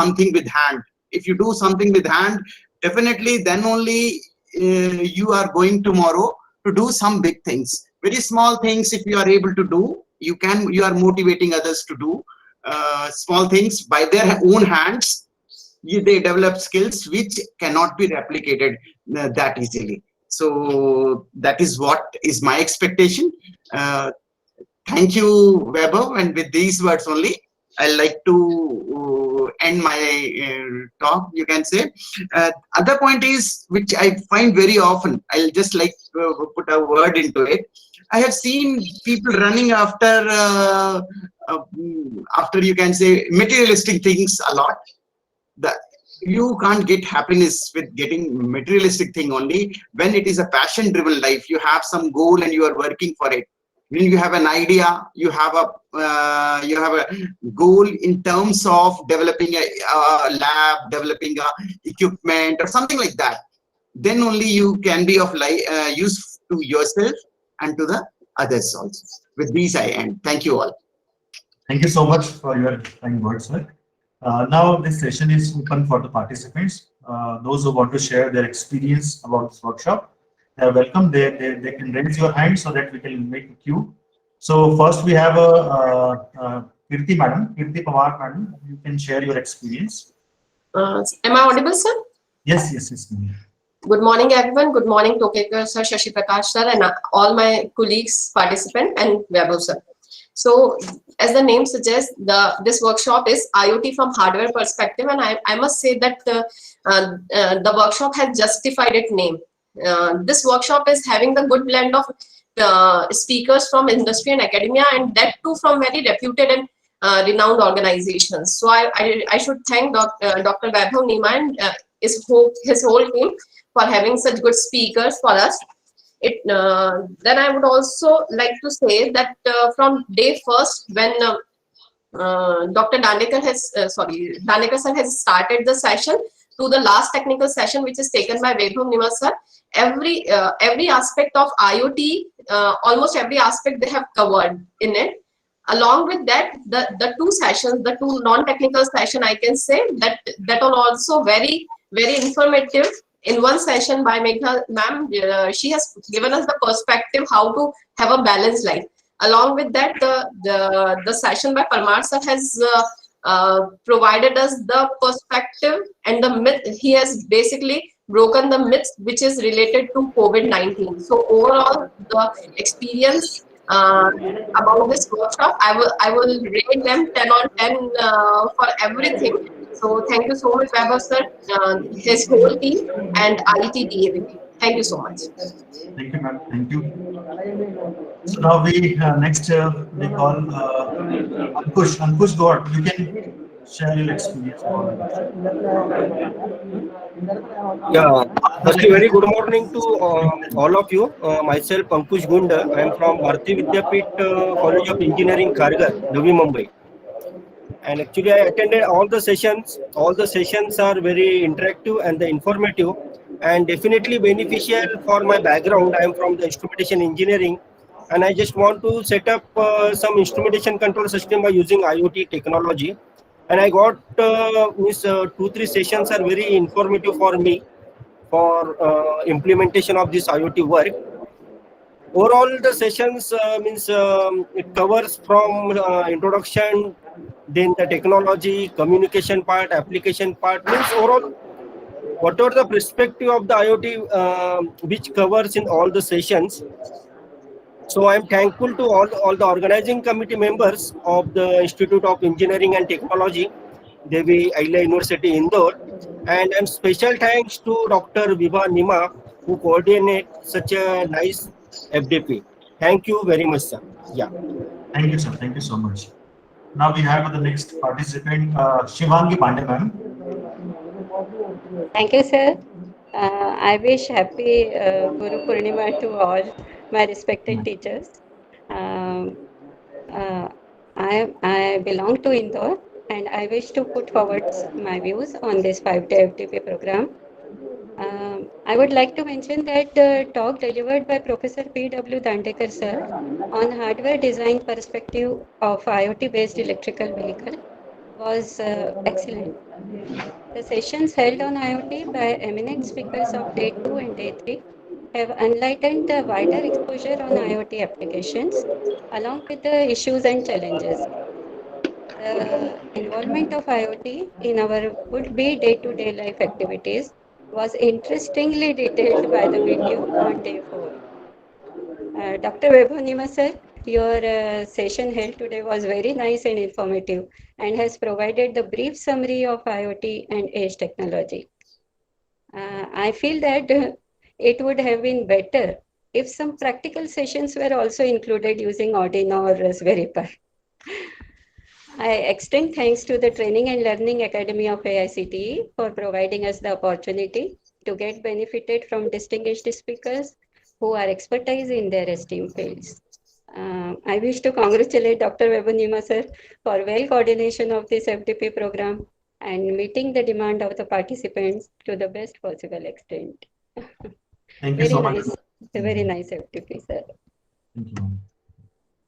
something with hand. If you do something with hand, definitely then only you are going tomorrow to do some big things. Very small things, if you are able to do, you are motivating others to do small things by their own hands. They develop skills which cannot be replicated that easily. So that is what is my expectation. uh, Thank you, Weber. And with these words only, I like to end my talk, you can say. Other point is, which I find very often, I'll just like put a word into it. I have seen people running after you can say materialistic things a lot. The, you can't get happiness with getting materialistic thing only. When it is a passion driven life, you have some goal and you are working for it. When you have an idea, you have a goal in terms of developing a lab, developing a equipment or something like that, then only you can be of use to yourself and to the others also. With these I end. Thank you all. Thank you so much for your kind words, sir. Now this session is open for the participants. Those who want to share their experience about this workshop, they are welcome. They can raise your hand so that we can make a queue. So first we have Kirti madam, Kirti Pawar madam. You can share your experience. Am I audible, sir? Yes, yes, yes. Good morning, everyone. Good morning, Tokekar sir, Shashi Prakash sir, and all my colleagues, participants, and Vaibhav sir. So, as the name suggests, this workshop is IoT from hardware perspective, and I must say that the workshop has justified its name. This workshop is having the good blend of speakers from industry and academia, and that too from very reputed and renowned organizations. So I should thank Dr. Vaibhav Nima and his whole team for having such good speakers for us. Then I would also like to say that from day first, when Dr. Dandekar sir has started the session to the last technical session, which is taken by Vaibhav Nima sir, every aspect of IoT, almost every aspect they have covered in it. Along with that, the two sessions, the two non-technical session, I can say that are also very, very informative. In one session by Megha ma'am, she has given us the perspective how to have a balanced life. Along with that, the session by Parmar sir has provided us the perspective and the myth. He has basically broken the myths which is related to COVID-19. So overall, the experience about this workshop, I will rate them 10 on 10 for everything. So thank you so much, Vaibhav sir, his whole team, and ITDAV. Thank you so much. Thank you, ma'am. Thank you. So now we next we call Ankush. Ankush, go on. You can share your experience. Yeah, firstly, very good morning to all of you. Myself, Ankush Gunda. I am from Bharati Vidyapit College of Engineering, Kharghar, Navi Mumbai. And actually, I attended all the sessions. All the sessions are very interactive and informative, and definitely beneficial for my background. I am from the instrumentation engineering, and I just want to set up some instrumentation control system by using IoT technology. And I got these 2-3 sessions are very informative for me for implementation of this IoT work. Overall, the sessions means it covers from introduction, then the technology, communication part, application part. Means overall, whatever the perspective of the IoT which covers in all the sessions. So I am thankful to all the organizing committee members of the Institute of Engineering and Technology, Devi Ahilya University, Indore, and special thanks to Dr. Vibha Nima, who coordinate such a nice FDP. Thank you very much, sir. Yeah. Thank you, sir. Thank you so much. Now we have the next participant, Shivangi Pandey, ma'am. Thank you, sir. I wish happy Guru Purnima to all my respected teachers. Um, uh, I belong to Indore, and I wish to put forward my views on this 5-day FTP program. I would like to mention that the talk delivered by Professor P.W. Dandekar sir on hardware design perspective of IoT-based electrical vehicle was excellent. The sessions held on IoT by eminent speakers of day 2 and day 3 have enlightened the wider exposure on IoT applications, along with the issues and challenges. The involvement of IoT in our would-be day-to-day life activities was interestingly detailed by the video on day 4. Dr. Vaibhav sir, your session held today was very nice and informative and has provided the brief summary of IoT and edge technology. I feel that it would have been better if some practical sessions were also included using Arduino or Raspberry Pi. I extend thanks to the Training and Learning Academy of AICTE for providing us the opportunity to get benefited from distinguished speakers who are expertise in their esteemed fields. I wish to congratulate Dr. Vaibhav sir for well coordination of this FDP program and meeting the demand of the participants to the best possible extent. Thank you so much. Very nice FDP, sir. Thank you, ma'am.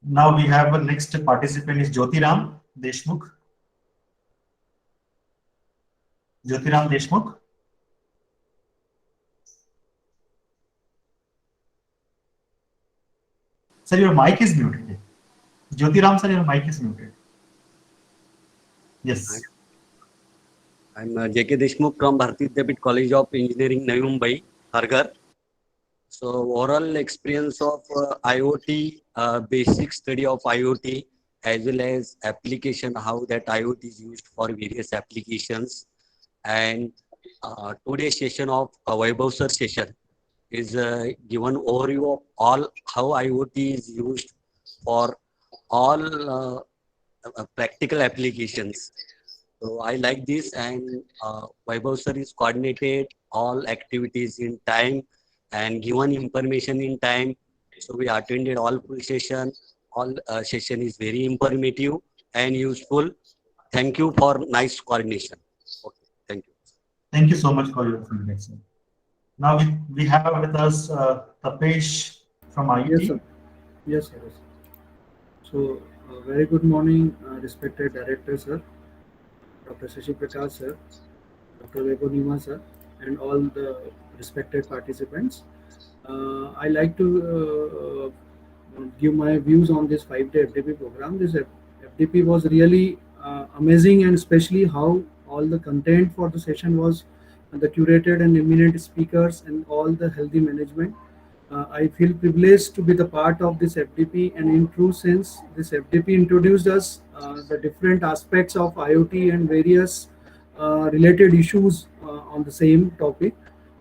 Now we have our next participant is Jyotiram Deshmukh. Jyotiram Deshmukh. Sir, your mic is muted. Jyotiram sir, your mic is muted. Yes. I'm J.K. Deshmukh from Bharati Vidyapit College of Engineering, Navi Mumbai, Kharghar. So overall experience of IoT, basic study of IoT, as well as application, how that IoT is used for various applications. And today's session of Vaibhav sir session is given overview of all how IoT is used for all practical applications. So I like this, and Vaibhav sir is coordinated all activities in time and given information in time. So we attended all full session. All session is very informative and useful. Thank you for nice coordination. Okay, thank you. Thank you so much for your feedback, sir. Now we have with us Tapesh from IIT. Yes, sir. Yes, sir. So, very good morning, respected director, sir, Dr. Shashi Prakash, sir, Dr. Vaibhav sir, and all the respected participants. I like to give my views on this 5-day FDP program. This FDP was really amazing, and especially how all the content for the session was the curated and eminent speakers and all the healthy management. I feel privileged to be the part of this FDP, and in true sense, this FDP introduced us the different aspects of IoT and various related issues on the same topic.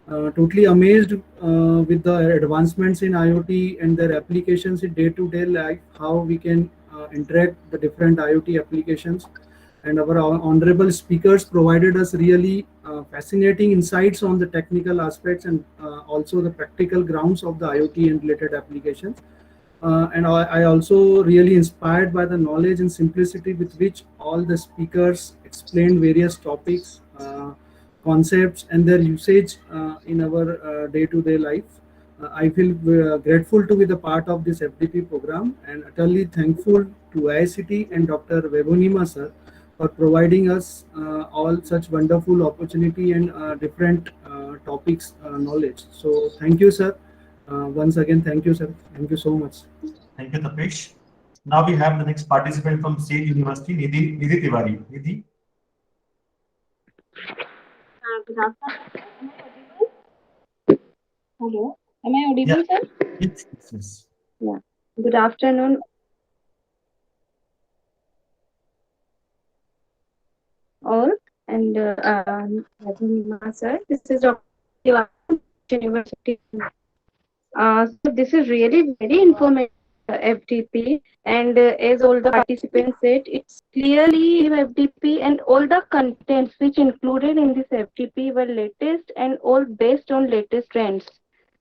Totally amazed with the advancements in IoT and their applications in day-to-day life, how we can interact the different IoT applications. And our honorable speakers provided us really fascinating insights on the technical aspects and also the practical grounds of the IoT and related applications. And I also really inspired by the knowledge and simplicity with which all the speakers explained various topics, concepts, and their usage in our day-to-day life. I feel grateful to be the part of this FDP program, and utterly thankful to IICT and Dr. Vaibhav sir for providing us all such wonderful opportunity and different topics knowledge. So thank you, sir. Once again, thank you, sir. Thank you so much. Thank you, Tapesh. Now we have the next participant from State University, Nidhi Tiwari. Nidhi. Good afternoon. Hello, am I audible, Yeah. sir? Yes. Yeah. Good afternoon. All and sir, this is Dr. University. So this is really very informative FDP, and as all the participants said, it's clearly FDP, and all the contents which included in this FDP were latest and all based on latest trends.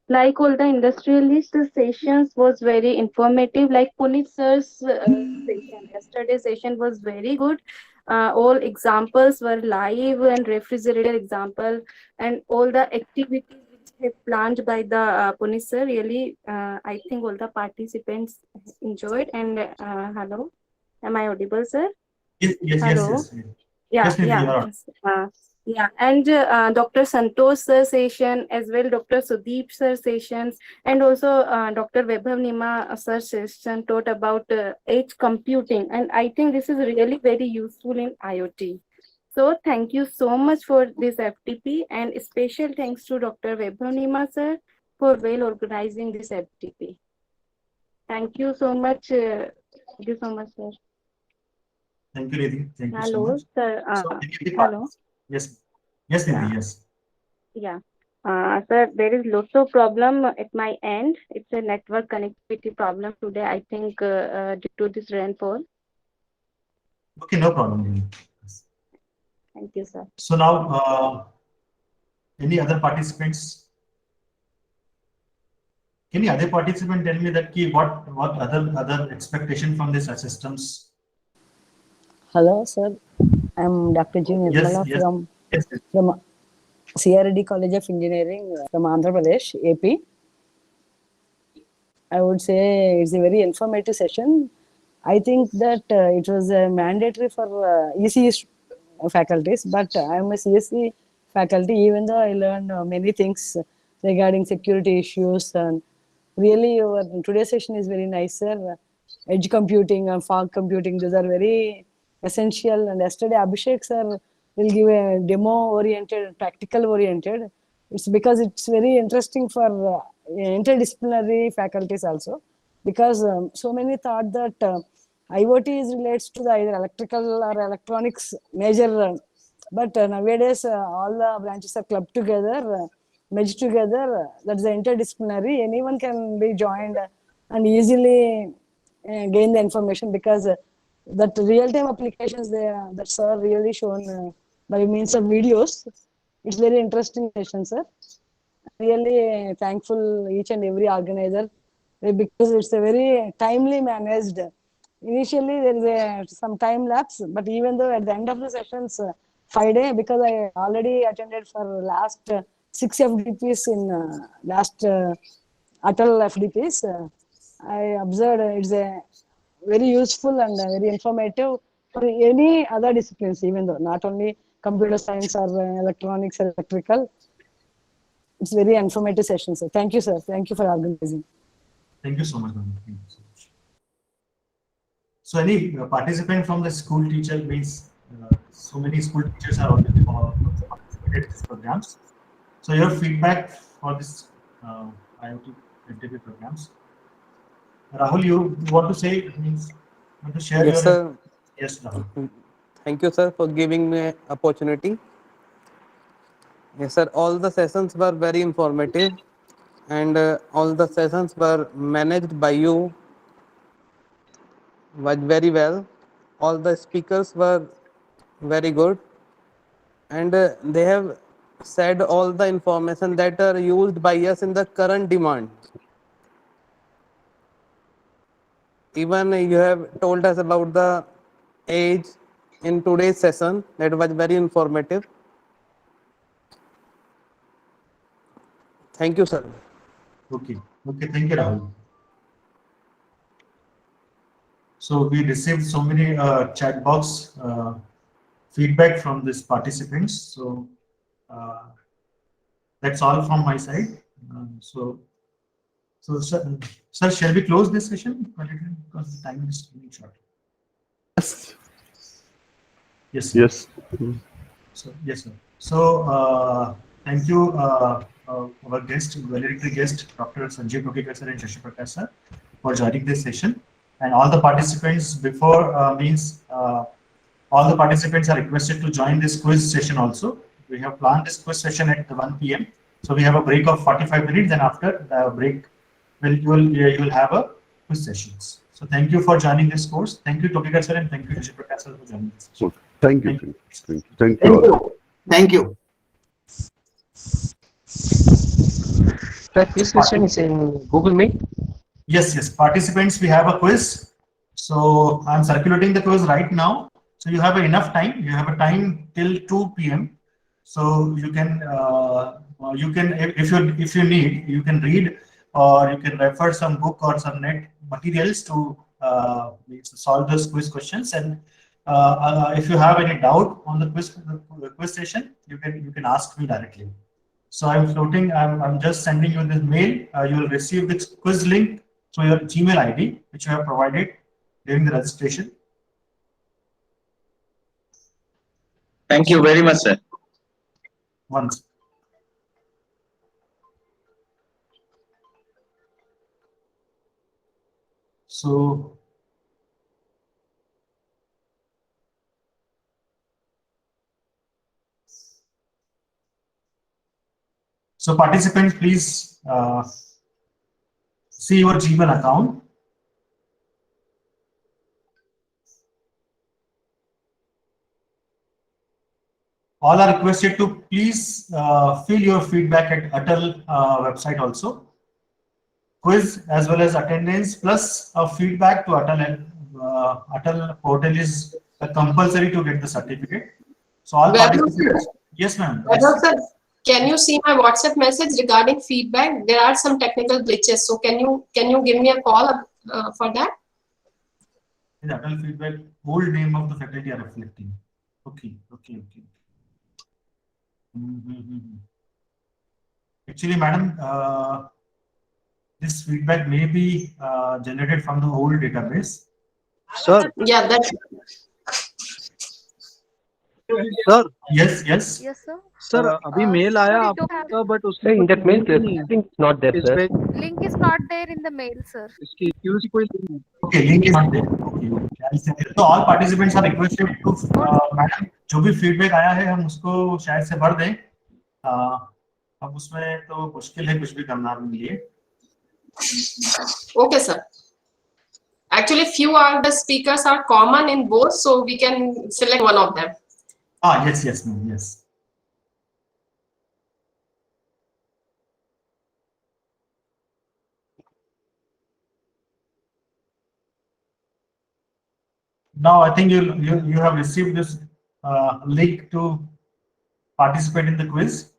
Like all the industrialist sessions was very informative. Like Puneet sir's session, yesterday's session was very good. All examples were live and refrigerator example, and all the activities which have planned by the Puneet sir. Really, I think all the participants enjoyed. And hello, am I audible, sir? Yes. Hello. Yes. Yeah, Yes, Nidhi, yeah, you are. yes. Yeah, and Dr. Santosh sir session as well, Dr. Sudeep sir sessions, and also Dr. Vaibhav Nima sir session taught about edge computing, and I think this is really very useful in IoT. So thank you so much for this FTP, and special thanks to Dr. Vaibhav Nima sir for well organizing this FTP. Thank you so much. Thank you so much, sir. Thank you, Nidhi. Thank you so Hello, much. sir. So, any of the Hello. parties- Yes, yes, Nidhi, Yeah. yes. Yeah. Sir, there is lots of problem at my end. It's a network connectivity problem today, I think, due to this rainfall. Okay, no problem, Nidhi. Yes. Thank you, sir. So now, any other participants? Can the other participant tell me that what other expectation from this systems? Hello, sir. I'm Dr. G. Yes, Nirmala yes, yes, yes. from CRD College of Engineering from Andhra Pradesh, AP. I would say it's a very informative session. I think that it was mandatory for ECE faculties, but I'm a CSE faculty, even though I learned many things regarding security issues. And really, your today's session is very nice, sir. Edge computing and fog computing, those are very essential. And yesterday, Abhishek sir will give a demo-oriented, practical-oriented. It's because it's very interesting for interdisciplinary faculties also, because so many thought that IoT is relates to the either electrical or electronics major, but nowadays all the branches are clubbed together, merged together. That's the interdisciplinary. Anyone can be joined and easily gain the information, because that real-time applications that sir really shown by means of videos. It's very interesting session, sir. Really thankful each and every organizer, because it's a very timely managed. Initially there is some time lapse, but even though at the end of the sessions 5 days, because I already attended for last 6 FDPs in last Atal FDPs, I observed it's a very useful and very informative for any other disciplines, even though not only computer science or electronics or electrical. It's very informative session, sir. Thank you, sir. Thank you for organizing. Thank you so much, ma'am. Thank you so much. So any participant from the school teacher means so many school teachers are already participated in these programs. So your feedback for this IoT FTP programs. Rahul, you want to say, want to share Yes, your? sir. Yes, Rahul. Thank you, sir, for giving me an opportunity. Yes, sir. All the sessions were very informative, and all the sessions were managed by you very well. All the speakers were very good, and they have said all the information that are used by us in the current demand. Even you have told us about the age in today's session. That was very informative. Thank you, sir. Okay. Okay. Thank you, Rahul. So we received so many chat box feedback from these participants. So that's all from my side. So sir, shall we close this session? Because the time is really short. Yes. Yes. Sir. Yes. So yes, sir. So thank you, our guest, valedictory guest, Dr. Sanjeev Tokekar sir and Shashi Prakash sir, for joining this session. And all the participants before all the participants are requested to join this quiz session also. We have planned this quiz session at 1 p.m. So we have a break of 45 minutes, and after the break, you will have a quiz sessions. So thank you for joining this course. Thank you, Tokekar sir, and thank you, Shashi Prakash sir, for joining this session. Thank you. Thank you all. Thank you. Sir, this session is in Google Meet. Yes, yes. Participants, we have a quiz. So I'm circulating the quiz right now. So you have enough time. You have a time till 2 p.m. So you can if you need, you can read or you can refer some book or some net materials to solve those quiz questions. And if you have any doubt on the quiz session, you can ask me directly. So I'm floating. I'm just sending you this mail. You will receive this quiz link through your Gmail ID, which you have provided during the registration. Thank you very much, sir. Once. So participants, please see your Gmail account. All are requested to please fill your feedback at Atal website also. Quiz as well as attendance plus a feedback to Atal. Atal portal is compulsory to get the certificate. So all participants. Yes, ma'am. Sir, can you see my WhatsApp message regarding feedback? There are some technical glitches. So can you give me a call for that? The Atal feedback, whole name of the faculty are reflecting. Okay. Actually, madam, this feedback may be generated from the old database. Sir. Yeah, that's. Sir. Yes. Yes, sir. Sir, अभी mail आया आपका, but उसमें In that mail, link is not there, sir. Link is not there in the mail, sir. इसकी QC कोई link Okay, link is not there. Okay. So all participants are requested to, madam, जो भी feedback आया है हम उसको शायद से भर दें. अब उसमें तो मुश्किल है कुछ भी करना अपने लिए. Okay, sir. Actually, few of the speakers are common in both, so we can select one of them. Yes, ma'am. Yes. Now I think you have received this link to participate in the quiz.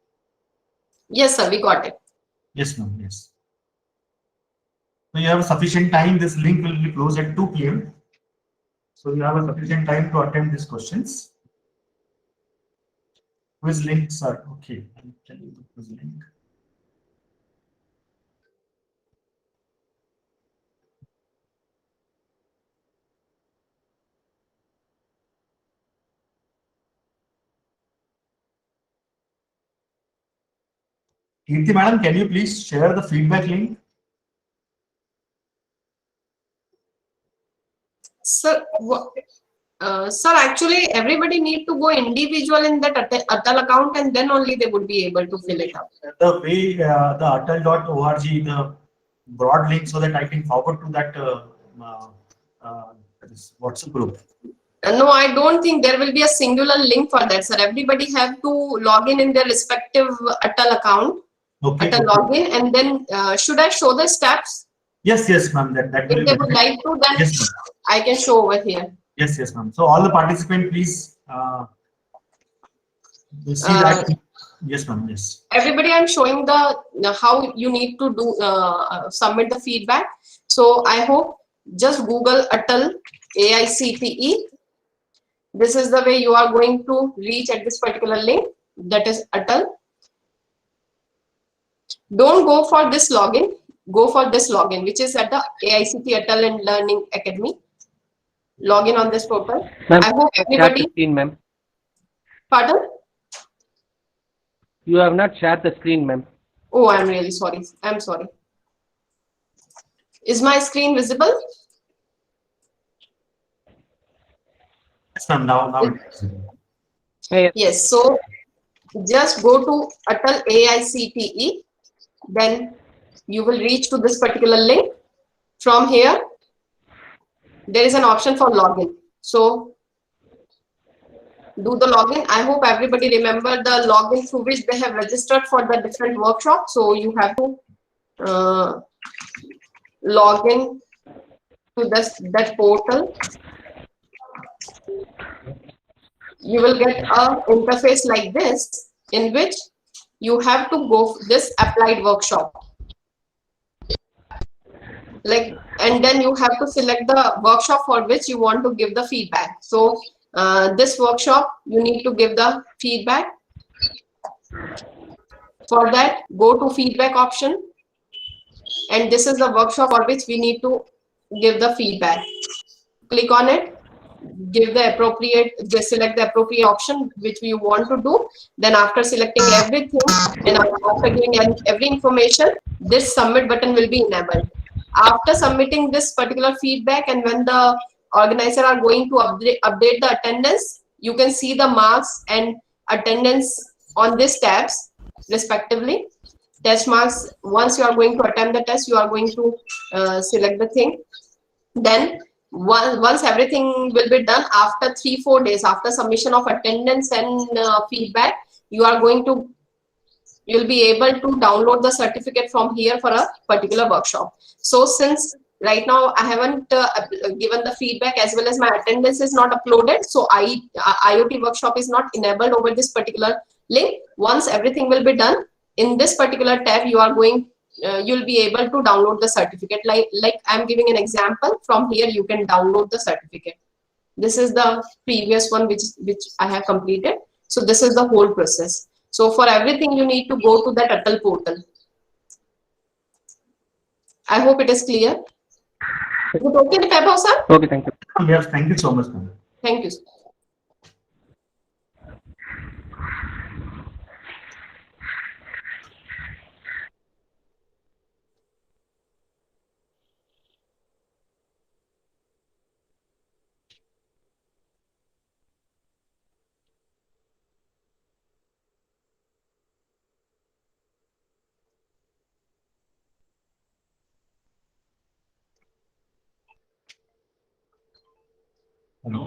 Yes, sir. We got it. Yes, ma'am. Yes. So you have sufficient time. This link will be closed at 2 p.m. So you have a sufficient time to attempt these questions. Quiz links are okay. I'll tell you the quiz link. Kirti madam, can you please share the feedback link? Sir, sir, actually, everybody need to go individual in that Atal account, and then only they would be able to fill it up. The way the atal.org, the broad link, so that I can forward to that this WhatsApp group. No, I don't think there will be a singular link for that, sir. Everybody have to log in their respective Atal account. Okay. Atal login, and then should I show the steps? Yes, ma'am. That If they would like to, then yes, I can show over here. Yes, ma'am. So all the participants, please see that. Yes, ma'am. Yes. Everybody, I'm showing the how you need to do submit the feedback. So I hope just Google Atal AICTE. This is the way you are going to reach at this particular link. That is Atal. Don't go for this login. Go for this login, which is at the AICT Atal and Learning Academy. Login on this portal. I hope everybody. Screen, ma'am. Pardon? You have not shared the screen, ma'am. Oh, I'm really sorry. I'm sorry. Is my screen visible? Yes, ma'am. Now. Yes. So just go to Atal AICTE. Then you will reach to this particular link. From here, there is an option for login. So do the login. I hope everybody remember the login through which they have registered for the different workshops. So you have to log in to that portal. You will get a interface like this, in which you have to go this applied workshop. And then you have to select the workshop for which you want to give the feedback. So this workshop, you need to give the feedback. For that, go to feedback option. And this is the workshop for which we need to give the feedback. Click on it, give the appropriate, just select the appropriate option which you want to do. Then after selecting everything and after giving every information, this submit button will be enabled. After submitting this particular feedback, and when the organizer are going to update the attendance, you can see the marks and attendance on these tabs respectively. Test marks, once you are going to attempt the test, you are going to select the thing. Then once everything will be done, after 3-4 days after submission of attendance and feedback, you'll be able to download the certificate from here for a particular workshop. So since right now I haven't given the feedback as well as my attendance is not uploaded, so IoT workshop is not enabled over this particular link. Once everything will be done, in this particular tab you'll be able to download the certificate. Like I'm giving an example. From here you can download the certificate. This is the previous one which I have completed. So this is the whole process. So for everything you need to go to that Atal portal. I hope it is clear. Is it okay, Vaibhav sir? Okay, thank you. Yes, thank you so much, ma'am. Thank you. Hello.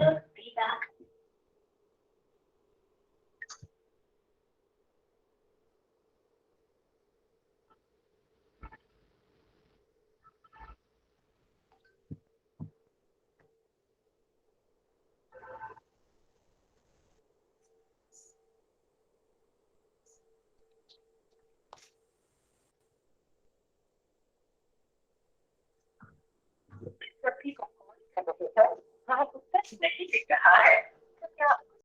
नहीं दिख रहा है तो क्या